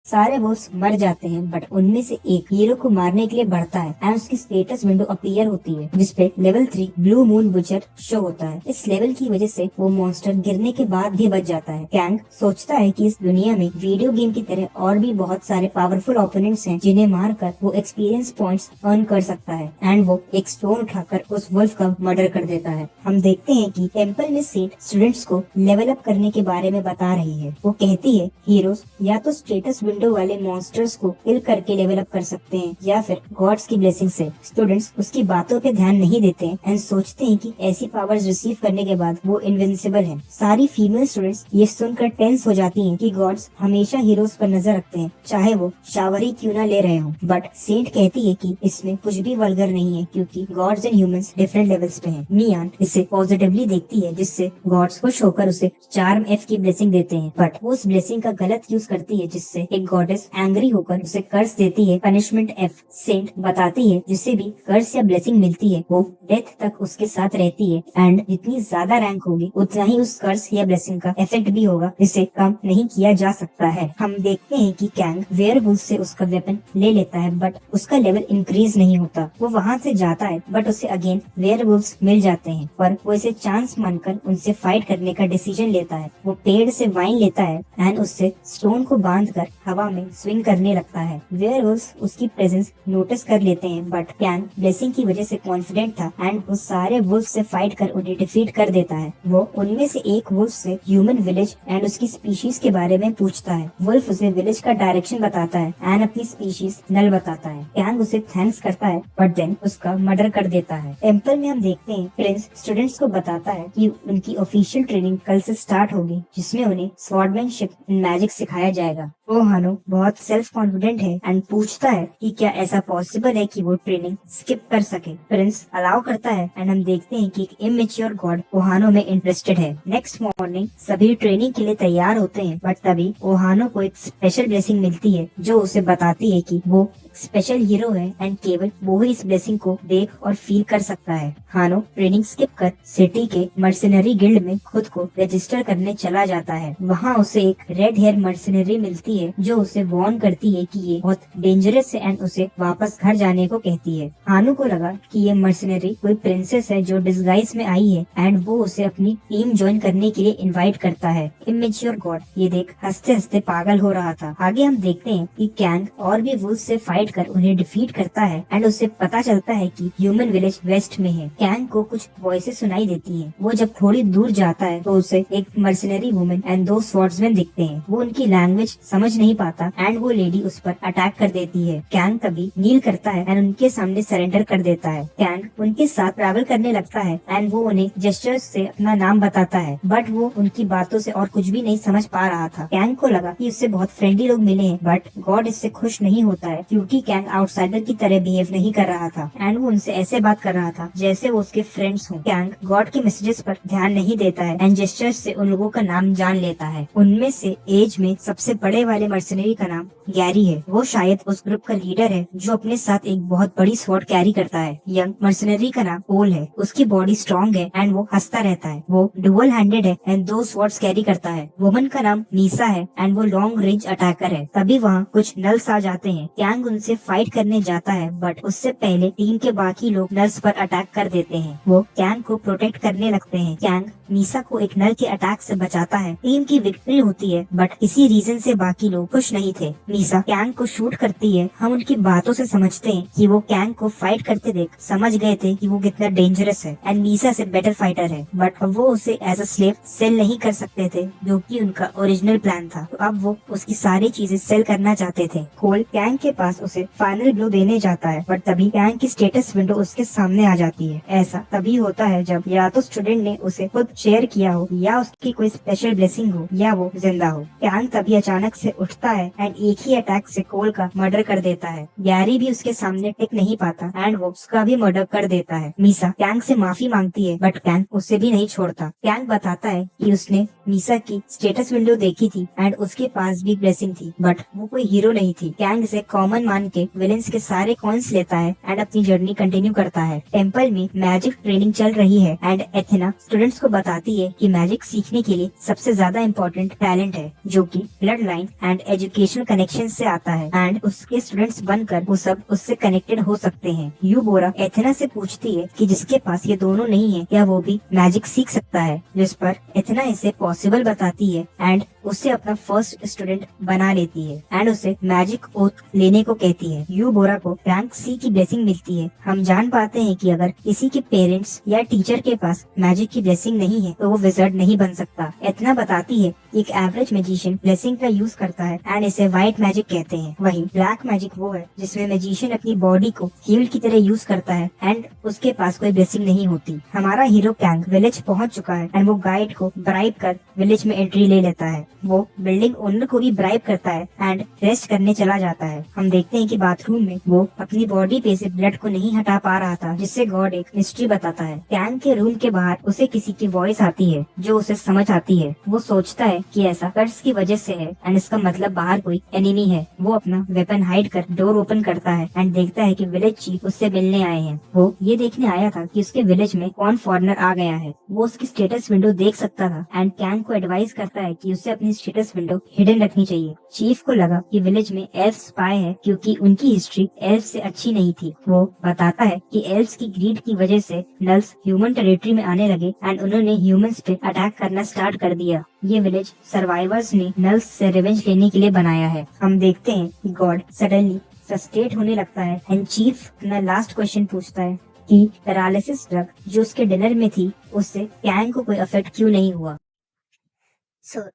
सारे वुल्व्स मर जाते हैं, बट उनमें से एक हीरो को मारने के लिए बढ़ता है एंड उसकी स्टेटस विंडो अपीयर होती है जिसपे level 3 blue moon butcher show होता है। इस लेवल की वजह से वो मॉन्स्टर गिरने के बाद भी बच जाता है। कैंग सोचता है कि इस दुनिया में वीडियो गेम की तरह और भी बहुत सारे पावरफुल ओपोनेंट्स हैं जिन्हें मारकर वो एक्सपीरियंस पॉइंट्स अर्न कर सकता है एंड वो एक स्टोन उठाकर उस वुल्फ का मर्डर कर देता है। हम देखते हैं कि टेम्पल में सेंट स्टूडेंट्स को लेवल अप करने के बारे में बता रही है। वो कहती है हीरोज या तो स्टेटस विंडो वाले मॉन्स्टर्स को किल करके लेवल अप कर सकते हैं या फिर गॉड्स की ब्लेसिंग से। स्टूडेंट्स उसकी बातों पे ध्यान नहीं देते हैं एंड सोचते हैं कि ऐसी पावर्स रिसीव करने के बाद वो इनविंसिबल है। सारी फीमेल स्टूडेंट्स ये सुनकर टेंस हो जाती हैं कि गॉड्स हमेशा हीरोज पर नजर रखते हैं चाहे वो शावर ही क्यों ना ले रहे हो। बट सेंट कहती है कि इसमें कुछ भी वल्गर नहीं है क्योंकि gods and humans different levels पे हैं। मियान इसे पॉजिटिवली देखती है जिससे गॉड्स खुश होकर उसे चार्म एफ की ब्लेसिंग देते हैं, बट वो उस ब्लेसिंग का गलत यूज करती है जिससे एक गॉडेस एंग्री होकर उसे कर्स देती है, पनिशमेंट एफ। सेंट बताती है जिसे भी कर्स या ब्लेसिंग मिलती है वो डेथ तक उसके साथ रहती है एंड जितनी ज्यादा रैंक होगी उतना ही उस कर्स या ब्लेसिंग का इफेक्ट भी होगा जिसे कम नहीं किया जा सकता है। हम देखते हैं कि कैंग वेयरवुल्फ से उसका वेपन ले लेता है बट उसका लेवल इंक्रीज नहीं होता। वो वहाँ से जाता है बट उसे अगेन वेयरवुल्व्स मिल जाते हैं, पर वो इसे चांस मानकर उनसे फाइट करने का डिसीजन लेता है। वो पेड़ से वाइन लेता है एंड उससे स्टोन को बांधकर हवा में स्विंग करने लगता है। वेयरवुल्व्स उसकी प्रेजेंस नोटिस कर लेते हैं बट कैंग ब्लेसिंग की वजह से कॉन्फिडेंट था एंड वो सारे वुल्फ से फाइट कर उन्हें डिफीट कर देता है। वो उनमें से एक वुल्फ से ह्यूमन विलेज एंड उसकी स्पीशीज के बारे में पूछता है। वुल्फ उसे विलेज का डायरेक्शन बताता है एंड अपनी स्पीशीज नल बताता है। कैंग उसे थैंक्स करता है बट देन उसका मर्डर कर देता है। टेम्पल में हम देखते हैं प्रिंस स्टूडेंट्स को बताता है कि उनकी ऑफिशियल ट्रेनिंग कल से स्टार्ट होगी जिसमें उन्हें स्वॉर्डमैनशिप एंड मैजिक सिखाया जाएगा। ओहानो बहुत सेल्फ कॉन्फिडेंट है एंड पूछता है कि क्या ऐसा पॉसिबल है कि वो ट्रेनिंग स्किप कर सके। प्रिंस अलाउ करता है एंड हम देखते हैं कि एक इमेच्योर गॉड ओहानो में इंटरेस्टेड है। नेक्स्ट मॉर्निंग सभी ट्रेनिंग के लिए तैयार होते हैं बट तभी ओहानो को एक स्पेशल ब्लेसिंग मिलती है जो उसे बताती है कि वो स्पेशल हीरो है एंड केवल वो ही इस ब्लेसिंग को देख और फील कर सकता है। हानो ट्रेनिंग स्किप कर सिटी के मर्सिनरी गिल्ड में खुद को रजिस्टर करने चला जाता है। वहाँ उसे एक रेड हेयर मर्सिनरी मिलती है जो उसे वार्न करती है कि ये बहुत डेंजरस है एंड उसे वापस घर जाने को कहती है। हानो को लगा कि ये मर्सिनरी कोई प्रिंसेस है जो डिस्गाइज में आई है एंड वो उसे अपनी टीम ज्वाइन करने के लिए इनवाइट करता है। इमेच्योर गॉड ये देख हंसते हंसते पागल हो रहा था। आगे हम देखते हैं कि कैंग और भी वुल्फ से फाइट कर उन्हें डिफीट करता है एंड उसे पता चलता है कि ह्यूमन विलेज वेस्ट में है। कैंग को कुछ वॉइसेस सुनाई देती हैं। वो जब थोड़ी दूर जाता है तो उसे एक मर्सिनरी वुमन एंड 2 स्वॉर्ड्समैन दिखते हैं। वो उनकी लैंग्वेज समझ नहीं पाता एंड वो लेडी उस पर अटैक कर देती है। कैंग तभी नील करता है एंड उनके सामने सरेंडर कर देता है। कैंग उनके साथ ट्रैवल करने लगता है एंड वो उन्हें जेस्चर्स से अपना नाम बताता है बट वो उनकी बातों से और कुछ भी नहीं समझ पा रहा था। कैंग को लगा कि उससे बहुत फ्रेंडली लोग मिले हैं बट गॉड इससे खुश नहीं होता है क्योंकि कैंग आउटसाइडर की तरह बिहेव नहीं कर रहा था एंड वो उनसे ऐसे बात कर रहा था जैसे वो उसके फ्रेंड्स हों। कैंग गॉड के मैसेजेस पर ध्यान नहीं देता है एंड जेस्चर्स से उन लोगों का नाम जान लेता है। उनमें से एज में सबसे बड़े वाले मर्सिनरी का नाम गैरी है। वो शायद उस ग्रुप का लीडर है जो अपने साथ एक बहुत बड़ी स्वॉर्ड कैरी करता है। यंग मर्सिनरी का नाम पोल है। उसकी बॉडी स्ट्रॉन्ग है एंड वो हंसता रहता है। वो डुअल हैंडेड है एंड 2 स्वॉर्ड्स कैरी करता है। वुमन का नाम मीसा है एंड वो लॉन्ग रेंज अटैकर है। तभी वहाँ कुछ नल्स आ जाते हैं। कैंग उनसे फाइट करने जाता है बट उससे पहले टीम के बाकी लोग नल्स पर अटैक कर देते हैं। वो कैंग को प्रोटेक्ट करने लगते हैं। कैंग मीसा को एक नल के अटैक से बचाता है। टीम की विक्ट्री होती है बट इसी रीजन से बाकी लोग खुश नहीं थे। मीसा कैंग को शूट करती है। हम उनकी बातों से समझते हैं कि वो कैंग को फाइट करते देख समझ गए थे कि वो कितना डेंजरस है एंड मीसा से बेटर फाइटर है बट अब वो उसे एज अ स्लेव सेल नहीं कर सकते थे जो कि उनका ओरिजिनल प्लान था। तो अब वो उसकी सारी चीजें सेल करना चाहते थे। कोल कैंग के पास उसे फाइनल ब्लो देने जाता है बट तभी कैंग की स्टेटस विंडो उसके सामने आ जाती है। ऐसा तभी होता है जब या तो स्टूडेंट ने उसे खुद शेयर किया हो या उसकी कोई स्पेशल ब्लेसिंग हो या वो जिंदा हो। कैंग तभी अचानक से उठता है एंड एक ही अटैक से कोल का मर्डर कर देता है। गैरी भी उसके सामने टिक नहीं पाता एंड वो उसका भी मर्डर कर देता है। मीसा कैंग से माफी मांगती है बट कैंग उसे भी नहीं छोड़ता। कैंग बताता है कि उसने मीसा की स्टेटस विंडो देखी थी एंड उसके पास भी ब्लेसिंग थी बट वो कोई हीरो नहीं थी। कैंग इसे कॉमन मान के विलेंस के सारे कॉइन्स लेता है एंड अपनी जर्नी कंटिन्यू करता है। टेम्पल में मैजिक ट्रेनिंग चल रही है एंड एथेना स्टूडेंट्स को बताती है कि मैजिक सीखने के लिए सबसे ज्यादा इम्पोर्टेंट टैलेंट है, जो कि blood line and educational connection से आता है एंड उसके स्टूडेंट्स बनकर वो सब उससे कनेक्टेड हो सकते हैं। यूबोरा एथेना से पूछती है कि जिसके पास ये दोनों नहीं है क्या वो भी मैजिक सीख सकता है, जिस पर एथेना इसे पॉसिबल बताती है एंड उसे अपना फर्स्ट स्टूडेंट बना लेती है एंड उसे मैजिक ओथ लेने को कहती है। यूबोरा को रैंक सी की ब्लेसिंग मिलती है। हम जान पाते हैं कि अगर किसी के पेरेंट्स या टीचर के पास मैजिक की ब्लेसिंग नहीं है तो वो विजर्ड नहीं बन सकता। एथेना बताती है कि एक एवरेज मैजिशियन ब्लेसिंग का यूज करता है एंड इसे व्हाइट मैजिक कहते हैं। वहीं ब्लैक मैजिक वो है जिसमें मैजिशियन अपनी बॉडी को हील्ड की तरह यूज करता है एंड उसके पास कोई ब्लेसिंग नहीं होती। हमारा हीरो कैंग विलेज पहुंच चुका है एंड वो गाइड को ब्राइब कर विलेज में एंट्री ले लेता है। वो बिल्डिंग ओनर को भी ब्राइब करता है एंड रेस्ट करने चला जाता है। हम देखते हैं कि बाथरूम में वो अपनी बॉडी पे से ब्लड को नहीं हटा पा रहा था, जिससे गॉड एक मिस्ट्री बताता है। कैंग के रूम के बाहर उसे किसी की वॉइस आती है जो उसे समझ आती है। वो सोचता है कि ऐसा कर्स की वजह से है एंड इसका मतलब बाहर कोई एनिमी है। वो अपना वेपन हाइड कर डोर ओपन करता है एंड देखता है कि विलेज चीफ उससे मिलने आए हैं। वो ये देखने आया था कि उसके विलेज में कौन फॉरेनर आ गया है। वो उसकी स्टेटस विंडो देख सकता था एंड कैंग को एडवाइस करता है कि उसे अपनी स्टेटस विंडो हिडन रखनी चाहिए। चीफ को लगा कि विलेज में एल्फ स्पाई है क्योंकि उनकी हिस्ट्री एल्फ से अच्छी नहीं थी। वो बताता है कि एल्फ्स की ग्रीड की वजह से नल्स ह्यूमन टेरिटरी में आने लगे एंड उन्होंने ह्यूमंस पे अटैक करना स्टार्ट कर दिया। ये विलेज सर्वाइवर्स ने नल्स से रिवेंज लेने के लिए बनाया है। हम देखते हैं कि गॉड सडनली फ्रस्ट्रेट होने लगता है एंड चीफ अपना लास्ट क्वेश्चन पूछता है कि पैरालिसिस ड्रग जो उसके डिनर में थी उससे कैंग को कोई अफेक्ट क्यों नहीं हुआ।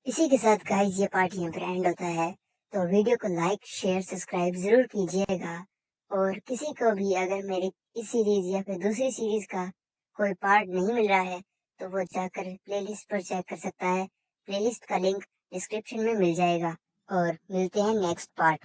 इसी के साथ गाइस ये पार्ट यहाँ पर एंड होता है। तो वीडियो को लाइक शेयर सब्सक्राइब जरूर कीजिएगा और किसी को भी अगर मेरी इस सीरीज या फिर दूसरी सीरीज का कोई पार्ट नहीं मिल रहा है तो वो जाकर प्लेलिस्ट पर चेक कर सकता है। प्लेलिस्ट का लिंक डिस्क्रिप्शन में मिल जाएगा और मिलते हैं नेक्स्ट पार्ट।